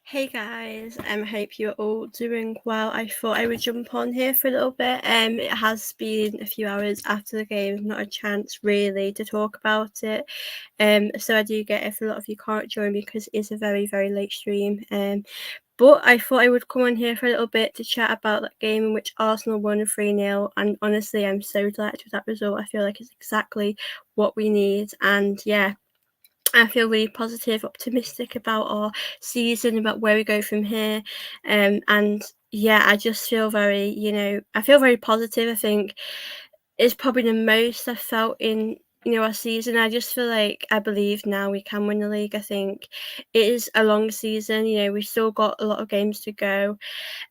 Hey guys, hope you're all doing well. I thought I would jump on here for a little bit. It has been a few hours after the game, not a chance really to talk about it. So I do get if a lot of you can't join me because it's a very, very late stream. But I thought I would come on here for a little bit to chat about that game in which Arsenal won 3-0. And honestly, I'm so delighted with that result. I feel like it's exactly what we need. And yeah, I feel really positive, optimistic about our season, about where we go from here. And yeah, I just feel very, I feel very positive. I think it's probably the most I've felt in, our season. I just feel like I believe now we can win the league. I think it is a long season. We've still got a lot of games to go.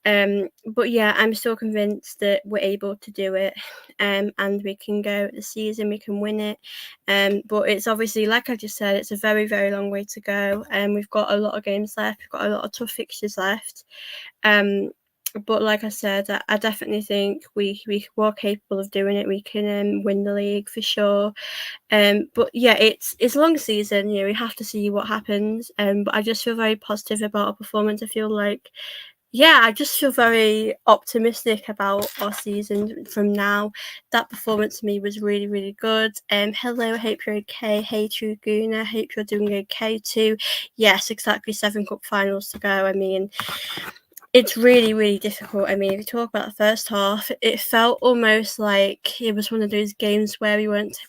But yeah, I'm still convinced that we're able to do it, and we can go the season, we can win it. But it's obviously, like I just said, it's a very, very long way to go, and we've got a lot of games left. We've got a lot of tough fixtures left. But like I said, I definitely think we were capable of doing it. We can win the league for sure. But yeah, it's a long season. We have to see what happens. But I just feel very positive about our performance. I feel like, yeah, I just feel very optimistic about our season from now. That performance to me was really, really good. Hello, I hope you're okay. Hey, True Guna, hope you're doing okay too. Yes, exactly. 7 cup finals to go. I mean, it's really, really difficult. I mean, if you talk about the first half, it felt almost like it was one of those games where we weren't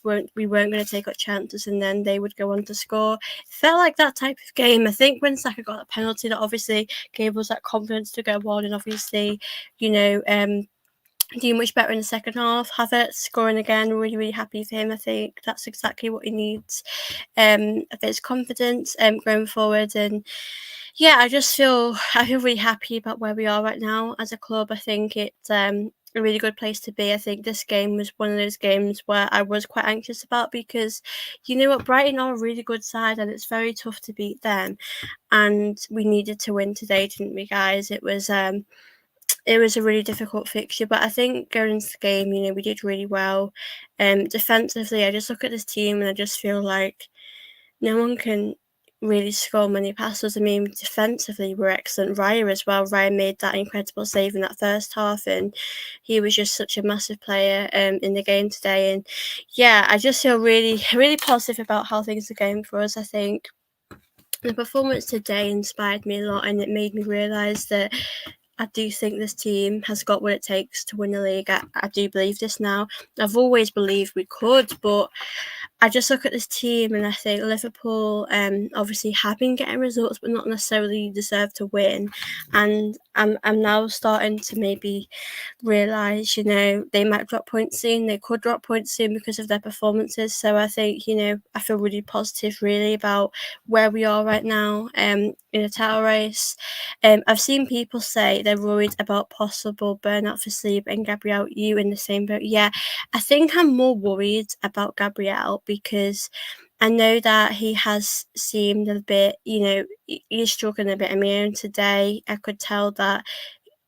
going to take our chances, and then they would go on to score. It felt like that type of game. I think when Saka got that penalty, that obviously gave us that confidence to go on, and obviously, do much better in the second half. Havertz scoring again, really, really happy for him. I think that's exactly what he needs. A bit of confidence going forward. And yeah, I feel really happy about where we are right now as a club. I think it's a really good place to be. I think this game was one of those games where I was quite anxious about, because you know what, Brighton are a really good side and it's very tough to beat them. And we needed to win today, didn't we, guys? It was a really difficult fixture, but I think going into the game, we did really well. Defensively, I just look at this team and I just feel like no one can really score many passes. I mean, defensively, we're excellent. Raya as well. Raya made that incredible save in that first half, and he was just such a massive player in the game today. And yeah, I just feel really, really positive about how things are going for us. I think the performance today inspired me a lot, and it made me realise that I do think this team has got what it takes to win the league. I do believe this now. I've always believed we could, but I just look at this team and I think Liverpool obviously have been getting results, but not necessarily deserve to win. And I'm now starting to maybe realise, they might drop points soon. They could drop points soon because of their performances. So I think, I feel really positive really about where we are right now in a title race. I've seen people say they're worried about possible burnout for Sleep and Gabriel. You in the same boat? Yeah, I think I'm more worried about Gabriel because I know that he has seemed a bit, he's struggling a bit. I mean, today I could tell that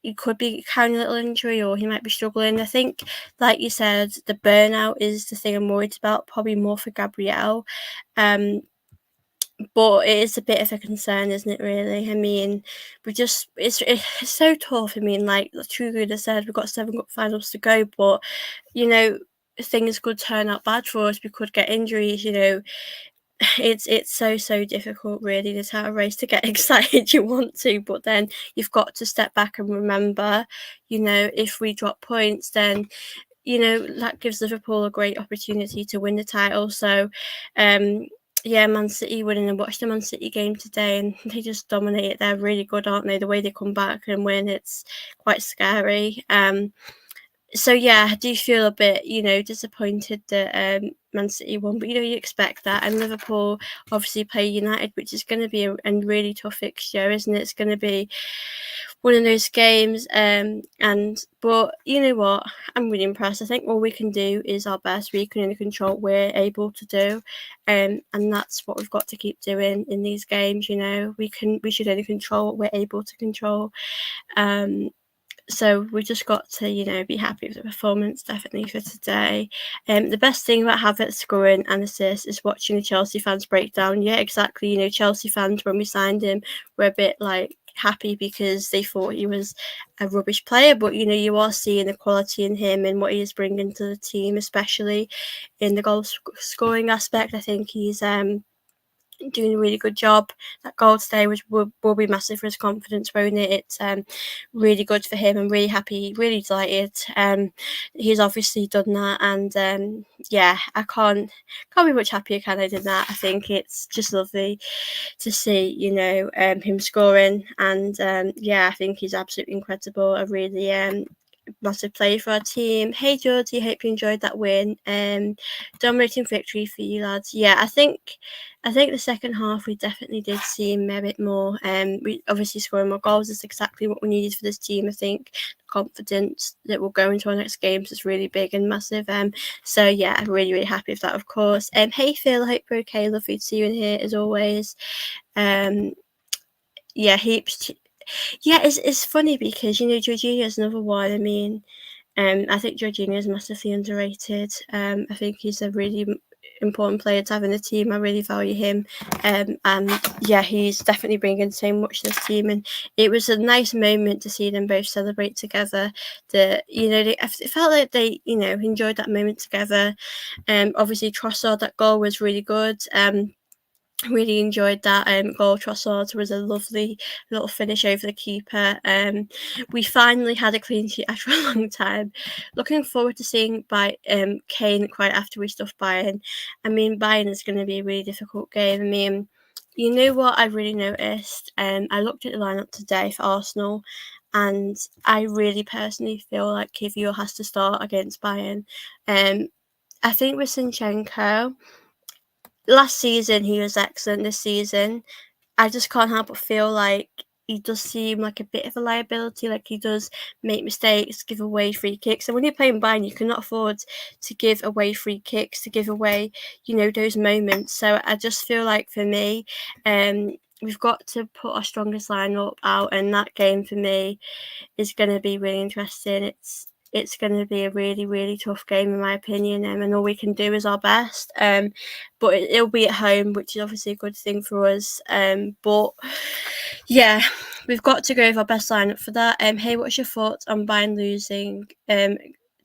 he could be carrying a little injury or he might be struggling. I think, like you said, the burnout is the thing I'm worried about, probably more for Gabriel. But it is a bit of a concern, isn't it, really? I mean, it's so tough. I mean, like True Good has said, we've got 7 cup finals to go, but, things could turn out bad for us. We could get injuries, it's so difficult, really, the title race. To get excited you want to, but then you've got to step back and remember, if we drop points, then that gives Liverpool a great opportunity to win the title. So yeah, Man City winning. And watched the Man City game today and they just dominate it. They're really good, aren't they? The way they come back and win, it's quite scary. So yeah, I do feel a bit, disappointed that Man City won, but you expect that. And Liverpool obviously play United, which is going to be a really tough fixture, isn't it? It's going to be one of those games. But you know what? I'm really impressed. I think all we can do is our best. We can only control what we're able to do, and that's what we've got to keep doing in these games. We should only control what we're able to control. So we just got to, be happy with the performance, definitely, for today. The best thing about Havertz scoring and assists is watching the Chelsea fans break down. Yeah, exactly. Chelsea fans, when we signed him, were a bit like, happy because they thought he was a rubbish player. But you are seeing the quality in him and what he is bringing to the team, especially in the goal scoring aspect. I think he's doing a really good job. That goal today will be massive for his confidence, won't it? It's really good for him. I'm really happy, really delighted. He's obviously done that, and yeah, I can't be much happier, can I, than that. I think it's just lovely to see, him scoring, and yeah, I think he's absolutely incredible. A really massive play for our team. Hey Geordie, hope you enjoyed that win. Dominating victory for you lads. Yeah, I think the second half we definitely did seem a bit more. We obviously scoring more goals is exactly what we needed for this team. I think the confidence that we'll go into our next games is really big and massive. So yeah, I'm really really happy with that. Of course. Hey Phil, hope you're okay. Lovely to see you in here as always. Yeah, heaps. Yeah, it's funny because Jorginho is another one. I mean, I think Jorginho is massively underrated. I think he's a really important player to have in the team. I really value him, and yeah, he's definitely bringing so much to this team. And it was a nice moment to see them both celebrate together. It felt like they enjoyed that moment together. Obviously, Trossard, that goal was really good. Really enjoyed that goal. Trossard was a lovely little finish over the keeper. We finally had a clean sheet after a long time. Looking forward to seeing Kane quite after we stuff Bayern. I mean, Bayern is going to be a really difficult game. I mean, you know what I really noticed? I looked at the lineup today for Arsenal, and I really personally feel like Kivior has to start against Bayern. I think with Zinchenko, last season he was excellent. This season, I just can't help but feel like he does seem like a bit of a liability. Like he does make mistakes, give away free kicks. And when you're playing Bayern, you cannot afford to give away free kicks, to give away, those moments. So I just feel like for me, we've got to put our strongest lineup out, and that game for me is going to be really interesting. It's going to be a really, really tough game in my opinion, and all we can do is our best. But it'll be at home, which is obviously a good thing for us. But yeah, we've got to go with our best lineup for that. Hey, what's your thoughts on Bayern losing to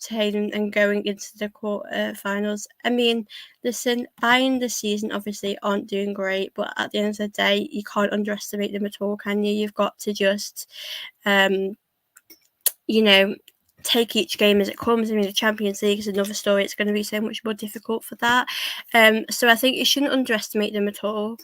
Hayden and going into the quarter-finals? I mean, listen, Bayern this season obviously aren't doing great, but at the end of the day, you can't underestimate them at all, can you? You've got to just take each game as it comes. I mean, the Champions League is another story. It's going to be so much more difficult for that. So I think you shouldn't underestimate them at all.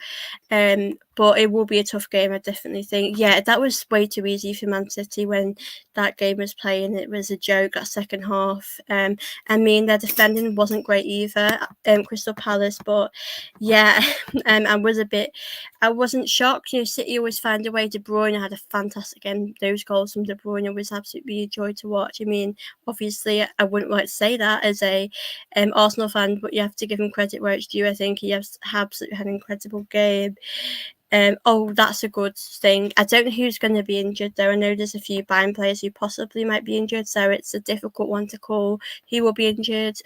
But it will be a tough game, I definitely think. Yeah, that was way too easy for Man City when that game was playing. It was a joke, that second half. I mean, their defending wasn't great either, Crystal Palace. But yeah, I wasn't shocked. City always find a way. De Bruyne had a fantastic game. Those goals from De Bruyne was absolutely a joy to watch. I mean, obviously, I wouldn't like to say that as a Arsenal fan, but you have to give him credit where it's due. I think he has absolutely had an incredible game. That's a good thing. I don't know who's going to be injured though. I know there's a few Bayern players who possibly might be injured, so it's a difficult one to call who will be injured.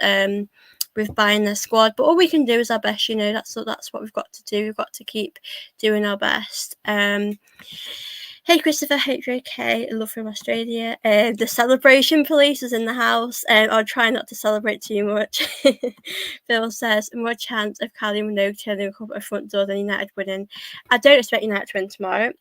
With Bayern their squad, but all we can do is our best. That's what we've got to do. We've got to keep doing our best. Hey Christopher, hope you're okay. Love from Australia. The celebration police is in the house. I'll try not to celebrate too much. Phil says, more chance of Kylie Minogue turning up at front door than United winning. I don't expect United to win tomorrow.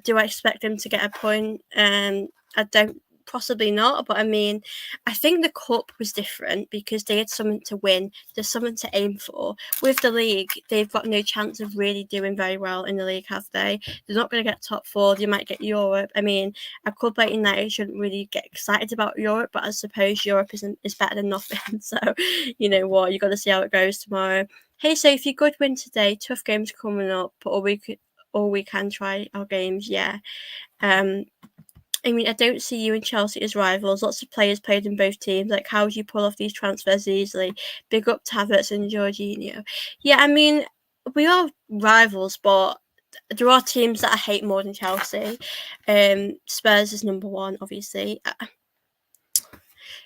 Do I expect them to get a point? I don't. Possibly not, but I mean, I think the cup was different because they had something to win. There's something to aim for. With the league, they've got no chance of really doing very well in the league, have they? They're not going to get top four. They might get Europe. I mean, a club like United shouldn't really get excited about Europe, but I suppose Europe is better than nothing. So, you know what? You got to see how it goes tomorrow. Hey, Sophie, good win today. Tough games coming up, but all we can try our games. Yeah. I mean, I don't see you and Chelsea as rivals. Lots of players played in both teams. Like, how do you pull off these transfers easily? Big up to Havertz and Jorginho. Yeah, I mean, we are rivals, but there are teams that I hate more than Chelsea. Spurs is number one, obviously.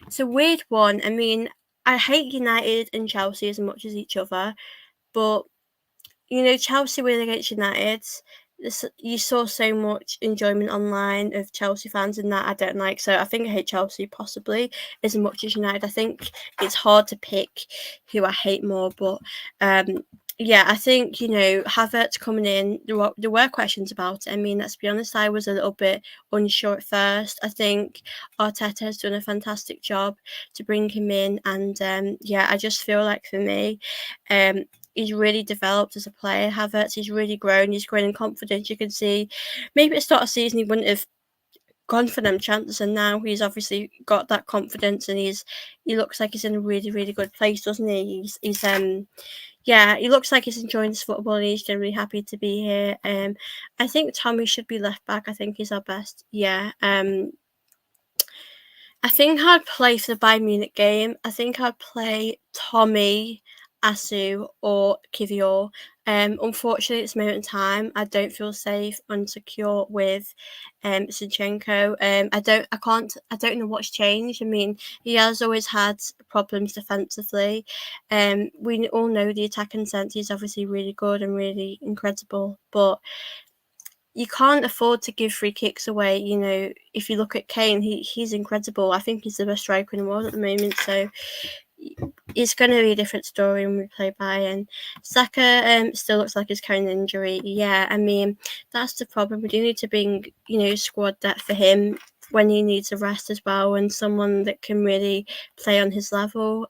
It's a weird one. I mean, I hate United and Chelsea as much as each other, but Chelsea win against United. you saw so much enjoyment online of Chelsea fans in that I don't like. So I think I hate Chelsea possibly as much as United. I think it's hard to pick who I hate more, but yeah, I think, Havertz coming in, there were questions about it. I mean, let's be honest, I was a little bit unsure at first. I think Arteta has done a fantastic job to bring him in, and yeah, I just feel like for me, um, he's really developed as a player. Havertz, he's really grown. He's grown in confidence. You can see, maybe at the start of the season he wouldn't have gone for them chances, and now he's obviously got that confidence, and he looks like he's in a really really good place, doesn't he? He's yeah, he looks like he's enjoying his football, and he's generally happy to be here. I think Tommy should be left back. I think he's our best. Yeah. I think I'd play for the Bayern Munich game. I think I'd play Tommy, Asu, or Kivior. Unfortunately, at this moment in time, I don't feel safe and secure with Zinchenko. I don't know what's changed. I mean, he has always had problems defensively. We all know the attacking sense. He's obviously really good and really incredible, but you can't afford to give free kicks away. If you look at Kane, he's incredible. I think he's the best striker in the world at the moment. So it's going to be a different story when we play Bayern. Saka still looks like he's carrying an injury. Yeah, I mean, that's the problem. We do need to bring, squad depth for him when he needs a rest as well, and someone that can really play on his level.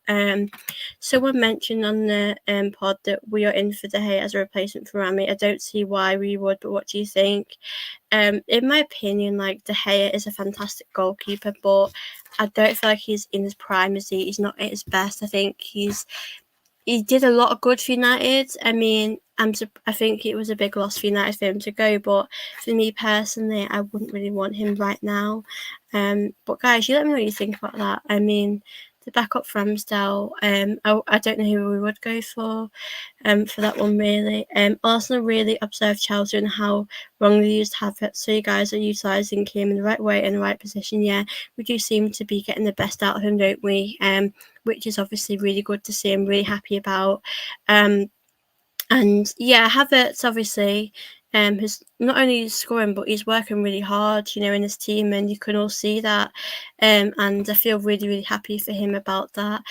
Someone mentioned on the pod that we are in for De Gea as a replacement for Rami. I don't see why we would, but what do you think? In my opinion, like, De Gea is a fantastic goalkeeper, but I don't feel like he's in his prime. He's not at his best. I think he did a lot of good for United. I mean, I think it was a big loss for United for him to go, but for me personally, I wouldn't really want him right now. But guys, you let me know what you think about that. I mean, the backup for Ramsdale, I don't know who we would go for that one really. Arsenal really observed Chelsea and how wrongly used Havertz. So you guys are utilising him in the right way, in the right position. Yeah, we do seem to be getting the best out of him, don't we? Which is obviously really good to see. I'm really happy about. And yeah, Havertz obviously who's not only scoring but he's working really hard, in his team, and you can all see that. And I feel really, really happy for him about that.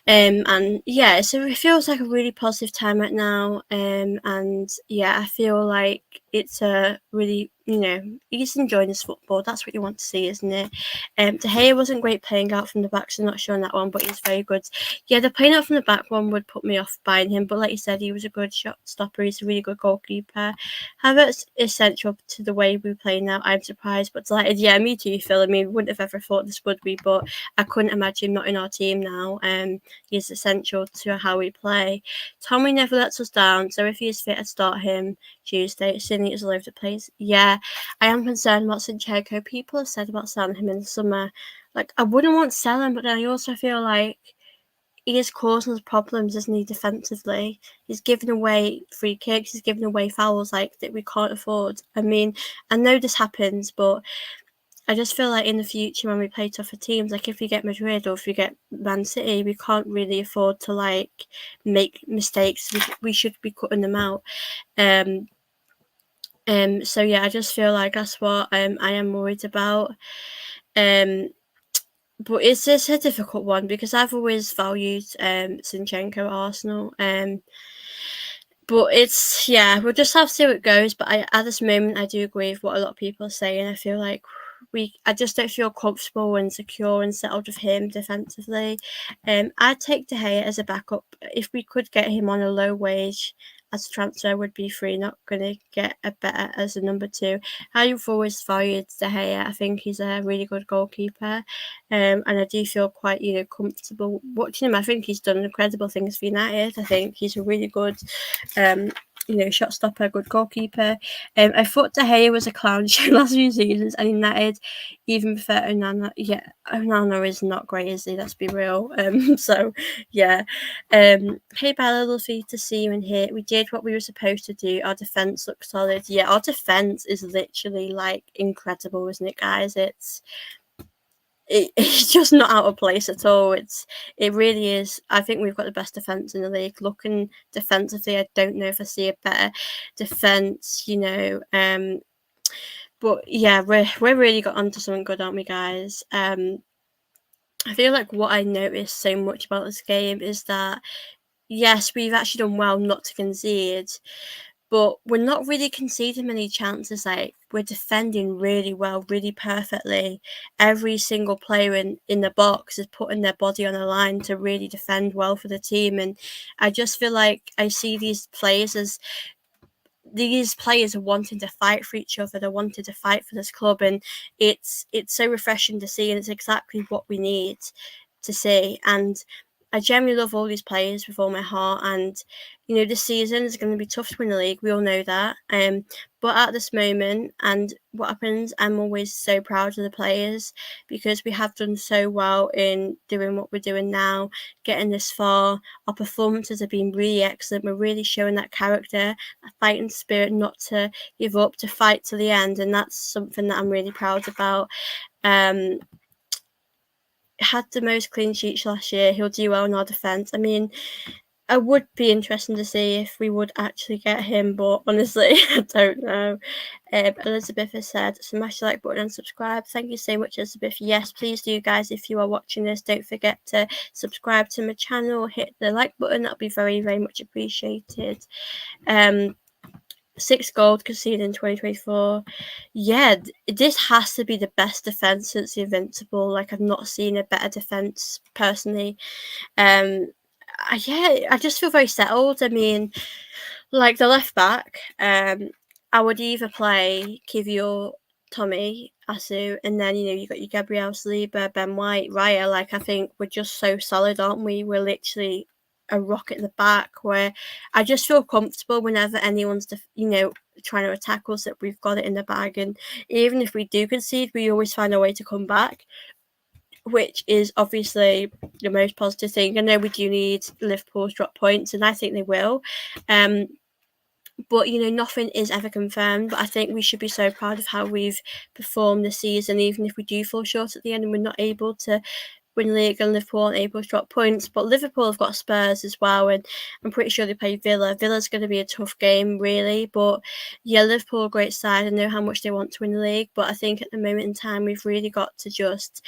And yeah, so it feels like a really positive time right now. And yeah, I feel like it's a really, he's enjoying his football. That's what you want to see, isn't it? De Gea wasn't great playing out from the back, so I'm not sure on that one, but he's very good. Yeah, the playing out from the back one would put me off buying him, but like you said, he was a good shot stopper. He's a really good goalkeeper. Havertz is central to the way we play now. I'm surprised, but delighted. Yeah, me too, Phil. I mean, we wouldn't have ever thought this would be, but I couldn't imagine not in our team now. He's essential to how we play. Tommy never lets us down, so if he is fit, I'd start him Tuesday. Sydney is all over the place. Yeah, I am concerned about Zinchenko. People have said about selling him in the summer. Like, I wouldn't want to sell him, but then I also feel like he is causing us problems, isn't he, defensively? He's giving away free kicks, he's giving away fouls, like, that we can't afford. I mean, I know this happens, but I just feel like in the future when we play tougher teams, like if we get Madrid or if we get Man City, we can't really afford to, like, make mistakes. We should be cutting them out. So yeah, I just feel like that's what I am worried about. But it's just a difficult one because I've always valued Zinchenko Arsenal. But we'll just have to see how it goes. But at this moment, I do agree with what a lot of people are saying. I feel like I just don't feel comfortable and secure and settled with him defensively. I'd take De Gea as a backup. If we could get him on a low wage as a transfer, would be free, not going to get a better as a number two. I've always valued De Gea. I think he's a really good goalkeeper. And I do feel quite, comfortable watching him. I think he's done incredible things for United. I think he's a really good shot stopper, good goalkeeper. I thought De Gea was a clown show last few seasons, and United, even prefer Onana. Yeah, Onana is not great, is he? Let's be real. So yeah. Hey Bella, lovely to see you in here. We did what we were supposed to do. Our defense looks solid. Yeah, our defense is literally like incredible, isn't it, guys? it's just not out of place at all. It really is. I think we've got the best defence in the league. Looking defensively, I don't know if I see a better defence. But yeah, we're really got onto something good, aren't we, guys? I feel like what I noticed so much about this game is that yes, we've actually done well not to concede, but we're not really conceding many chances. Like, we're defending really well, really perfectly. Every single player in the box is putting their body on the line to really defend well for the team. And I just feel like I see these players are wanting to fight for each other. They're wanting to fight for this club, and it's so refreshing to see, and it's exactly what we need to see. And I genuinely love all these players with all my heart. And this season is going to be tough to win the league. We all know that. But at this moment, and what happens, I'm always so proud of the players because we have done so well in doing what we're doing now, getting this far. Our performances have been really excellent. We're really showing that character, that fighting spirit, not to give up, to fight to the end, and that's something that I'm really proud about. Had the most clean sheets last year. He'll do well in our defence. I mean, I would be interested to see if we would actually get him, but honestly, I don't know. Elizabeth has said, smash the like button and subscribe. Thank you so much, Elizabeth. Yes, please do, guys. If you are watching this, don't forget to subscribe to my channel, hit the like button. That'll be very, very much appreciated. 6 goals conceded in 2024. Yeah, this has to be the best defence since the Invincible. Like, I've not seen a better defence personally. I just feel very settled. I mean, like the left back, I would either play Kivior, Tommy, Asu, and then you got your Gabriel Saliba, Ben White, Raya. Like, I think we're just so solid, aren't we? We're literally a rock at the back where I just feel comfortable whenever anyone's trying to attack us, that we've got it in the bag. And even if we do concede, we always find a way to come back, which is obviously the most positive thing. I know we do need Liverpool to drop points, and I think they will. But nothing is ever confirmed. But I think we should be so proud of how we've performed this season, even if we do fall short at the end and we're not able to win the league and Liverpool aren't able to drop points. But Liverpool have got Spurs as well, and I'm pretty sure they play Villa. Villa's going to be a tough game, really. But yeah, Liverpool are a great side. I know how much they want to win the league, but I think at the moment in time, we've really got to just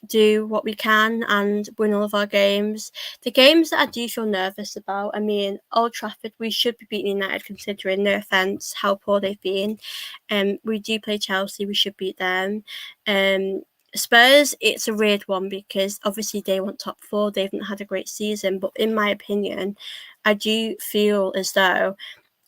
do what we can and win all of our games. The games that I do feel nervous about, I mean, Old Trafford, we should be beating United considering, no offence, how poor they've been. We do play Chelsea, we should beat them. Spurs, it's a weird one because obviously they want top 4. They haven't had a great season, but in my opinion, I do feel as though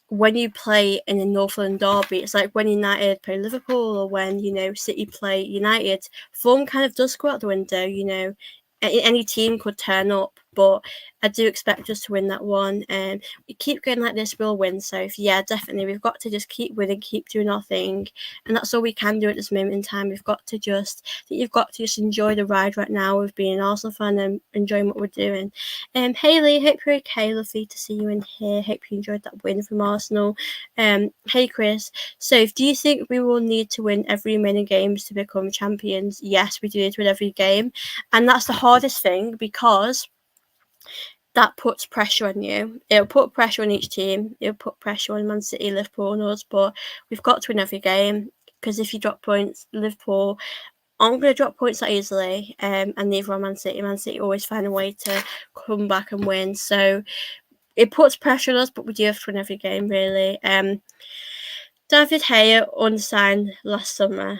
when you play in a Northland derby, it's like when United play Liverpool or when, City play United, form kind of does go out the window. Any team could turn up, but I do expect us to win that one. And we keep going like this, we'll win. So yeah, definitely, we've got to just keep winning, keep doing our thing, and that's all we can do at this moment in time. You've got to just enjoy the ride right now of being an Arsenal fan and enjoying what we're doing. Hayley, hope you're okay. Lovely to see you in here. Hope you enjoyed that win from Arsenal. Hey Chris, so do you think we will need to win every remaining games to become champions? Yes, we do it with every game, and that's the hardest thing because that puts pressure on you. It'll put pressure on each team. It'll put pressure on Man City, Liverpool, and us. But we've got to win every game because if you drop points, Liverpool aren't going to drop points that easily, and neither are Man City. Man City always find a way to come back and win. So it puts pressure on us, but we do have to win every game, really. David Haya unsigned last summer.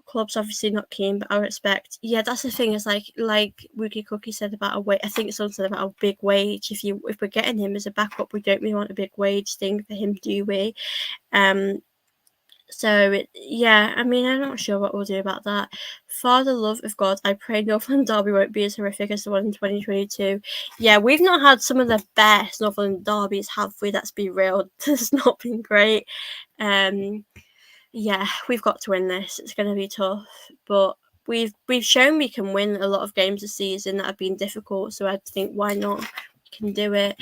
Club's obviously not keen, but I would expect. Yeah, that's the thing. Is like Wookie Cookie said about a wage. I think it's something about a big wage. If we're getting him as a backup, we don't really want a big wage thing for him, do we? So yeah, I mean, I'm not sure what we'll do about that. For the love of God, I pray Northland Derby won't be as horrific as the one in 2022. Yeah, we've not had some of the best Northland Derbies, have we? Let's be real. It's not been great. Yeah, we've got to win this. It's going to be tough, but we've shown we can win a lot of games this season that have been difficult. So I think why not? We can do it.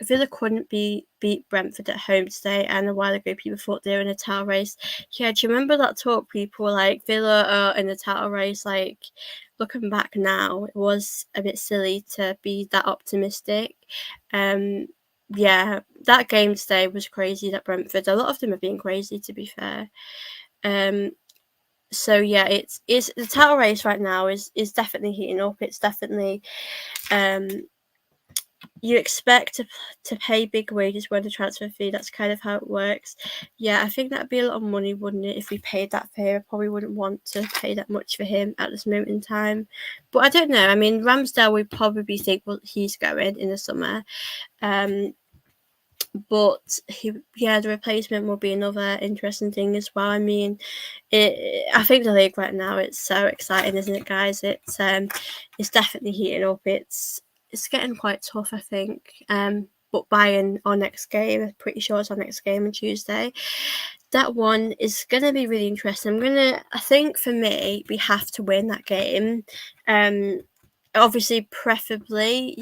Villa couldn't beat Brentford at home today, and a while ago people thought they were in a title race. Yeah, do you remember that talk? People were like, Villa are in a title race. Like, looking back now, it was a bit silly to be that optimistic. Yeah, that game today was crazy. That Brentford, a lot of them have been crazy, to be fair. So yeah, it's the title race right now is definitely heating up. It's definitely you expect to pay big wages when the transfer fee. That's kind of how it works. Yeah, I think that'd be a lot of money, wouldn't it, if we paid that fee? I probably wouldn't want to pay that much for him at this moment in time. But I don't know. I mean, Ramsdale, we probably think, well, he's going in the summer. But the replacement will be another interesting thing as well. I mean, I think the league right now, it's so exciting, isn't it, guys? It's definitely heating up. It's getting quite tough, I think. But Bayern, our next game, I'm pretty sure it's our next game on Tuesday. That one is gonna be really interesting. I think for me, we have to win that game. Obviously, preferably,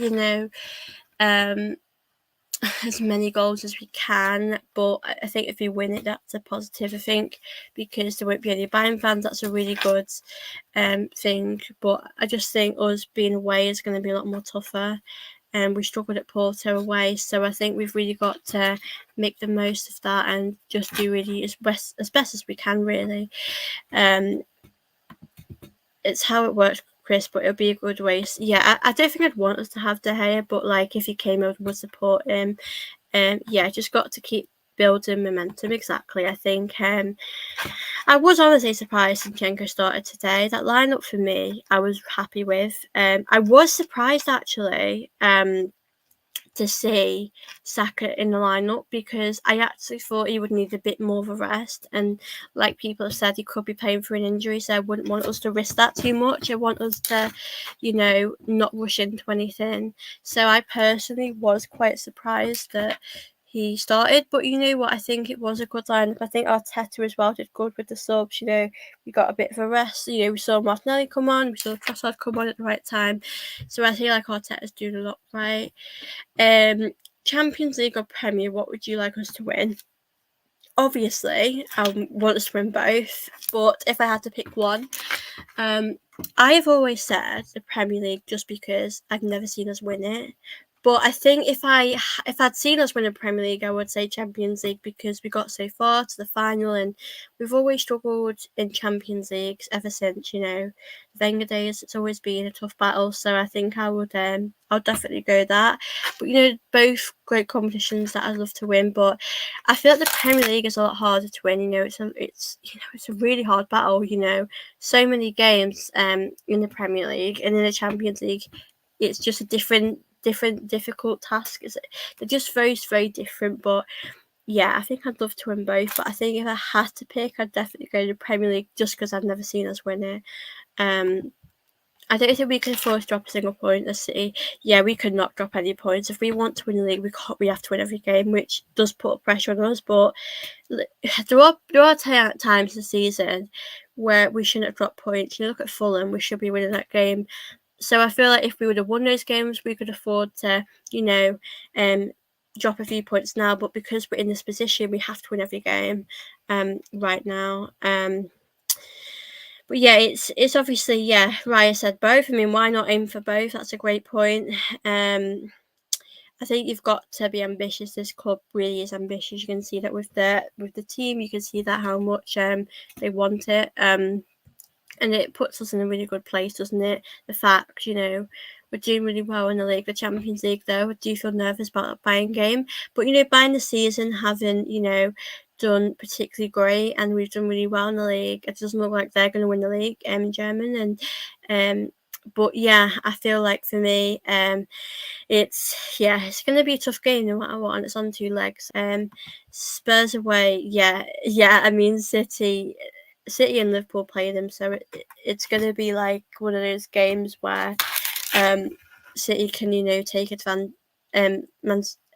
as many goals as we can, but I think if we win it, that's a positive. I think because there won't be any Bayern fans, that's a really good thing. But I just think us being away is going to be a lot more tougher. And we struggled at Porto away, so I think we've really got to make the most of that and just do really as best as we can. Really, it's how it works, Chris, but it'll be a good race. Yeah, I don't think I'd want us to have De Gea, but like if he came over, would support him. Yeah, just got to keep building momentum. Exactly. I think I was honestly surprised Zinchenko started today. That lineup for me, I was happy with. I was surprised actually. To see Saka in the lineup because I actually thought he would need a bit more of a rest. And like people have said, he could be playing for an injury, so I wouldn't want us to risk that too much. I want us to, not rush into anything. So I personally was quite surprised that he started, but you know what? I think it was a good lineup. I think Arteta as well did good with the subs. We got a bit of a rest. We saw Martinelli come on, we saw Trossard come on at the right time. So I feel like Arteta's doing a lot right. Champions League or Premier, what would you like us to win? Obviously, I want us to win both, but if I had to pick one, I've always said the Premier League just because I've never seen us win it. But I think if I'd seen us win a Premier League, I would say Champions League because we got so far to the final, and we've always struggled in Champions Leagues ever since. Wenger days. It's always been a tough battle. So I think I'll definitely go that. But both great competitions that I'd love to win. But I feel like the Premier League is a lot harder to win. It's a really hard battle. So many games in the Premier League, and in the Champions League, it's just a different difficult task. They're just very, very different. But yeah, I think I'd love to win both. But I think if I had to pick, I'd definitely go to the Premier League just because I've never seen us win it. I don't think we can afford to drop a single point as City. Yeah, we could not drop any points. If we want to win the league, we have to win every game, which does put pressure on us. But there are times this season where we shouldn't have dropped points. Look at Fulham, we should be winning that game. So I feel like if we would have won those games, we could afford to, drop a few points now. But because we're in this position, we have to win every game right now. But yeah, it's obviously, yeah, Raya said both. I mean, why not aim for both? That's a great point. I think you've got to be ambitious. This club really is ambitious. You can see that with the team. You can see that how much they want it. And it puts us in a really good place, doesn't it? The fact, we're doing really well in the league, the Champions League, though. I do feel nervous about that Bayern game. But, Bayern this season haven't, done particularly great, and we've done really well in the league. It doesn't look like they're going to win the league in German. But yeah, I feel like for me, it's going to be a tough game no matter what, and it's on two legs. Spurs away, yeah. I mean, City and Liverpool play them, so it's going to be like one of those games where City can, take advantage.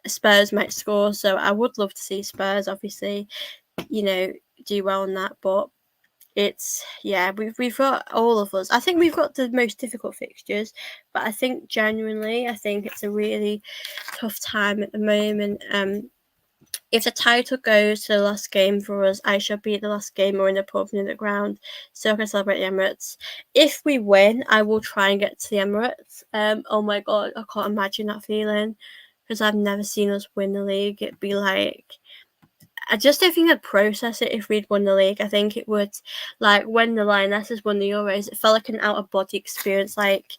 Spurs might score, so I would love to see Spurs obviously, do well in that, but we've got all of us. I think we've got the most difficult fixtures, but I think genuinely, I think it's a really tough time at the moment. If the title goes to the last game for us, I shall be at the last game or in the pub near the ground, so I can celebrate the Emirates. If we win, I will try and get to the Emirates. Oh my god, I can't imagine that feeling, because I've never seen us win the league. It'd be like, I just don't think I'd process it if we'd won the league. I think it would, like when the Lionesses won the Euros, it felt like an out of body experience. Like,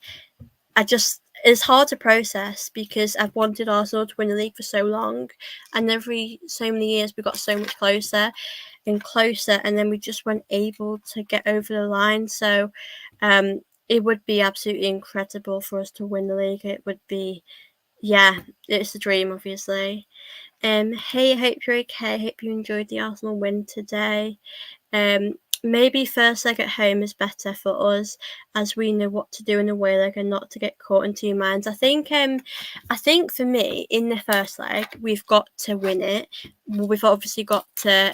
it's hard to process because I've wanted Arsenal to win the league for so long, and every so many years we got so much closer and closer, and then we just weren't able to get over the line. So, it would be absolutely incredible for us to win the league. It would be, yeah, it's a dream, obviously. Hey, I hope you're okay. I hope you enjoyed the Arsenal win today. Maybe first leg at home is better for us, as we know what to do in the away leg and not to get caught in two minds. I think for me, in the first leg, we've got to win it. We've obviously got to.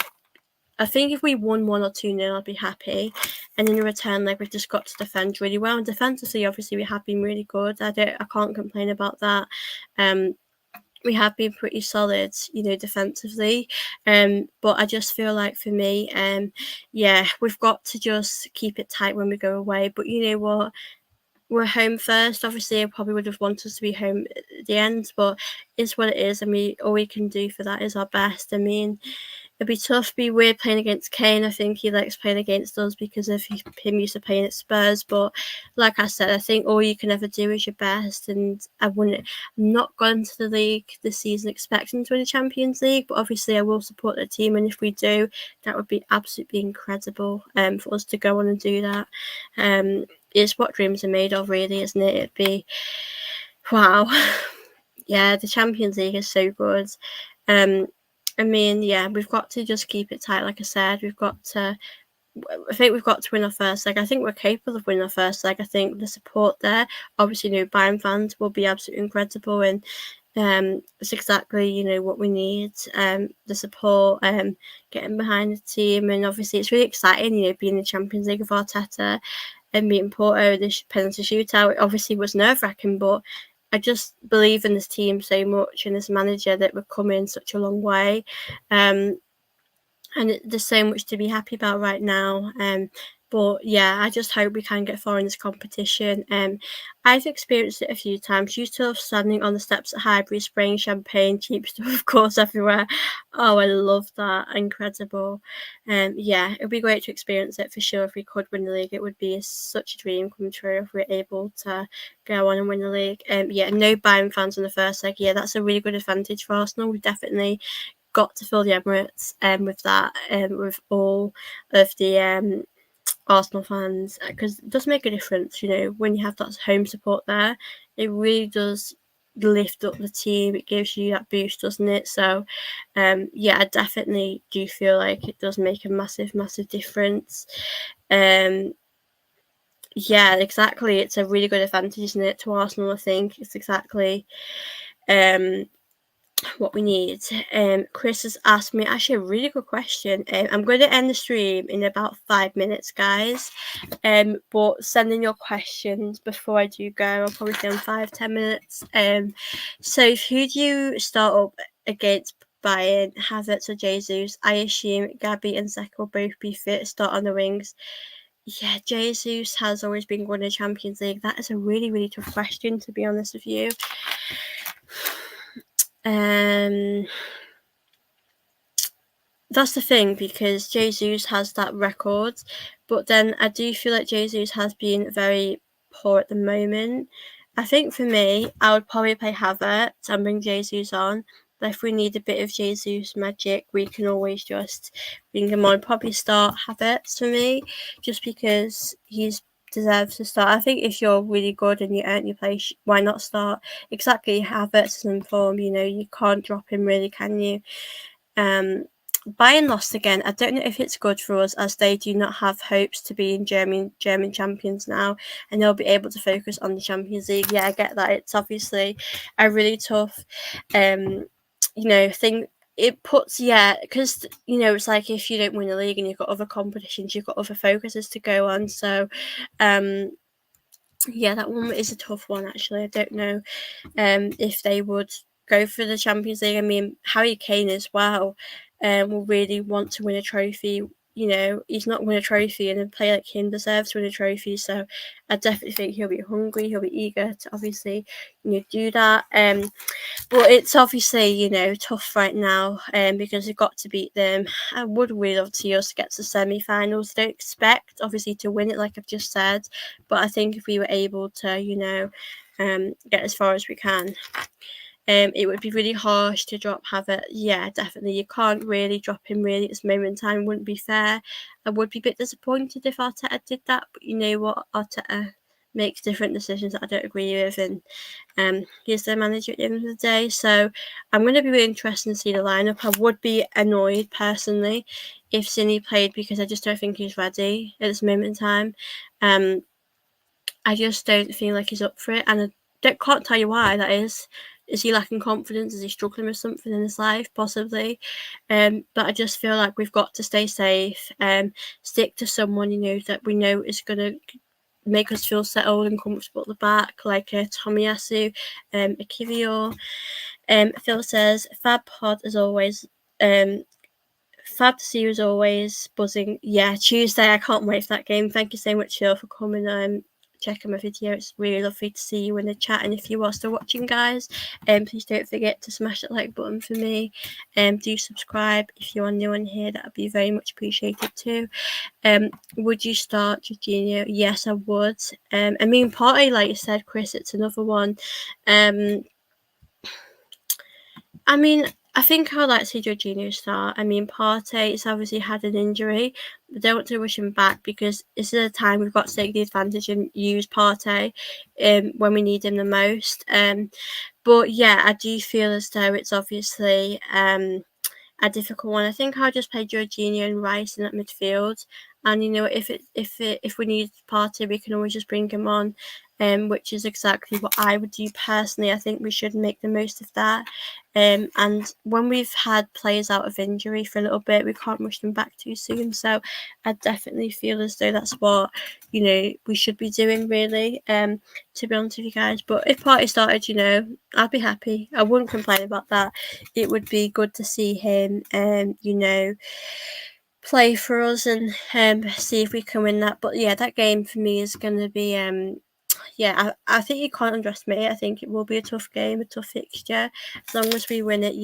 I think if we won 1 or 2-0, I'd be happy. And in the return leg, we've just got to defend really well. And defensively, obviously, we have been really good. I can't complain about that. We have been pretty solid, defensively. But I just feel like for me, we've got to just keep it tight when we go away. But you know what? We're home first. Obviously, I probably would have wanted us to be home at the end, but it's what it is. I mean, all we can do for that is our best. I mean, it'd be tough, be weird playing against Kane. I think he likes playing against us because of him used to playing at Spurs. But like I said, I think all you can ever do is your best. And I'm not gone to the league this season expecting to win the Champions League, but obviously I will support the team. And if we do, that would be absolutely incredible for us to go on and do that. It's what dreams are made of, really, isn't it? It'd be, wow. Yeah, the Champions League is so good. I mean, yeah, we've got to just keep it tight. Like I said, I think we've got to win our first leg. I think we're capable of winning our first leg. I think the support there, obviously, Bayern fans will be absolutely incredible, and it's exactly, what we need. The support, getting behind the team, and obviously it's really exciting, being in the Champions League of Arteta and meeting Porto, the penalty shootout. It obviously was nerve-wracking, but I just believe in this team so much and this manager that we're coming such a long way. And there's so much to be happy about right now. But yeah, I just hope we can get far in this competition. I've experienced it a few times. Used to love standing on the steps at Highbury, spraying champagne, cheap stuff, of course, everywhere. Oh, I love that. Incredible. Yeah, it would be great to experience it for sure. If we could win the league, it would be such a dream come true if we're able to go on and win the league. Yeah, no Bayern fans in the first leg. Yeah, that's a really good advantage for Arsenal. We've definitely got to fill the Emirates with that, with all of the Arsenal fans, because it does make a difference, when you have that home support there. It really does lift up the team. It gives you that boost, doesn't it? So, yeah, I definitely do feel like it does make a massive, massive difference. Yeah, exactly. It's a really good advantage, isn't it, to Arsenal? I think it's exactly what we need. Chris has asked me actually a really good question. I'm going to end the stream in about 5 minutes, guys. But send in your questions before I do go. I'll probably stay on 5-10 minutes. So who do you start up against Bayern, Havertz or Jesus? I assume Gabby and Zek will both be fit. Start on the wings. Yeah, Jesus has always been going to Champions League. That is a really, really tough question, to be honest with you. That's the thing, because Jesus has that record, but then I do feel like Jesus has been very poor at the moment. I think for me, I would probably play Havertz and bring Jesus on. But if we need a bit of Jesus magic, we can always just bring him on. Probably start Havertz for me, just because he's deserves to start. I think if you're really good and you earn your place, why not start? Exactly, Havertz is in form. You can't drop him, really, can you? Bayern lost again. I don't know if it's good for us, as they do not have hopes to be in German champions now, and they'll be able to focus on the Champions League. Yeah, I get that. It's obviously a really tough, thing. it puts, because it's like if you don't win a league and you've got other competitions, you've got other focuses to go on. So yeah, that one is a tough one actually. I don't know if they would go for the Champions League. I mean, Harry Kane as well will really want to win a trophy. He's not won a trophy, and a player like him deserves to win a trophy. So I definitely think he'll be hungry. He'll be eager to obviously do that. But it's obviously tough right now because we've got to beat them. I would really love to see us get to semi-finals. Don't expect obviously to win it, like I've just said, but I think if we were able to get as far as we can, it would be really harsh to drop Havertz. Yeah, definitely. You can't really drop him really at this moment in time. It wouldn't be fair. I would be a bit disappointed if Arteta did that, but you know what? Arteta makes different decisions that I don't agree with, and he's the manager at the end of the day. So I'm going to be really interested to see the lineup. I would be annoyed personally if Cine played because I just don't think he's ready at this moment in time. I just don't feel like he's up for it, and can't tell you why that is. Is he lacking confidence? Is he struggling with something in his life? Possibly. But I just feel like we've got to stay safe, stick to someone, that we know is going to make us feel settled and comfortable at the back, like Tomiyasu, Akivio. Phil says, Fab Pod as always. Fab to see you as always. Buzzing. Yeah, Tuesday. I can't wait for that game. Thank you so much, Phil, for coming checking my video. It's really lovely to see you in the chat. And if you are still watching, guys, please don't forget to smash that like button for me. Do subscribe if you are new on here. That would be very much appreciated too. Would you start Jorginho? Yes, I would. I mean, Partey, like you said, Chris, it's another one. I mean, I think I'd like to see Jorginho start. I mean, Partey's obviously had an injury. But don't want to rush him back because this is a time we've got to take the advantage and use Partey when we need him the most. But yeah, I do feel as though it's obviously a difficult one. I think I'll just play Jorginho and Rice in that midfield. And if we need Partey, we can always just bring him on, which is exactly what I would do personally. I think we should make the most of that. And when we've had players out of injury for a little bit, we can't rush them back too soon. So I definitely feel as though that's what we should be doing, really. To be honest with you guys, but if Partey started, I'd be happy. I wouldn't complain about that. It would be good to see him, play for us and see if we can win that. But yeah, that game for me is going to be I think you can't underestimate it. I think it will be a tough game, a tough fixture. As long as we win it,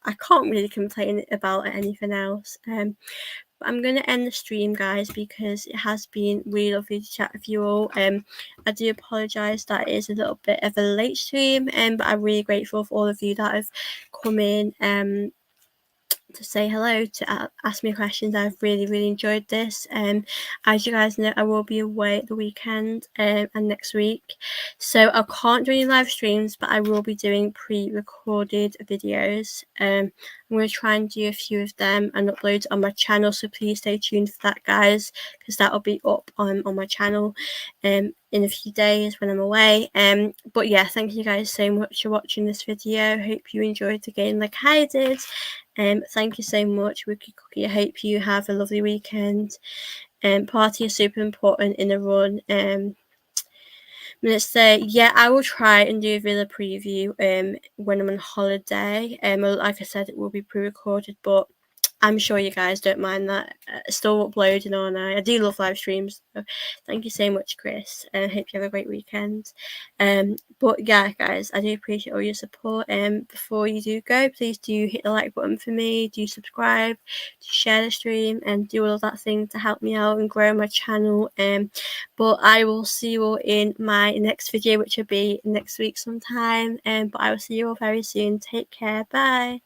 I can't really complain about anything else. But I'm going to end the stream, guys, because it has been really lovely to chat with you all. I do apologise that it is a little bit of a late stream, but I'm really grateful for all of you that have come in to say hello, to ask me questions. I've really, really enjoyed this. As you guys know, I will be away at the weekend and next week, so I can't do any live streams, but I will be doing pre-recorded videos. I'm going to try and do a few of them and upload on my channel, so please stay tuned for that, guys, because that will be up on my channel in a few days when I'm away. But yeah, thank you guys so much for watching this video. Hope you enjoyed the game like I did. Thank you so much, Wookie Cookie. I hope you have a lovely weekend. Party is super important in the run. Let's say, yeah, I will try and do a Villa preview when I'm on holiday. Like I said, it will be pre-recorded, but I'm sure you guys don't mind that. Still uploading all night. I do love live streams. So thank you so much, Chris. I hope you have a great weekend. But yeah, guys, I do appreciate all your support. Before you do go, please do hit the like button for me. Do subscribe, do share the stream, and do all of that thing to help me out and grow my channel. But I will see you all in my next video, which will be next week sometime. But I will see you all very soon. Take care. Bye.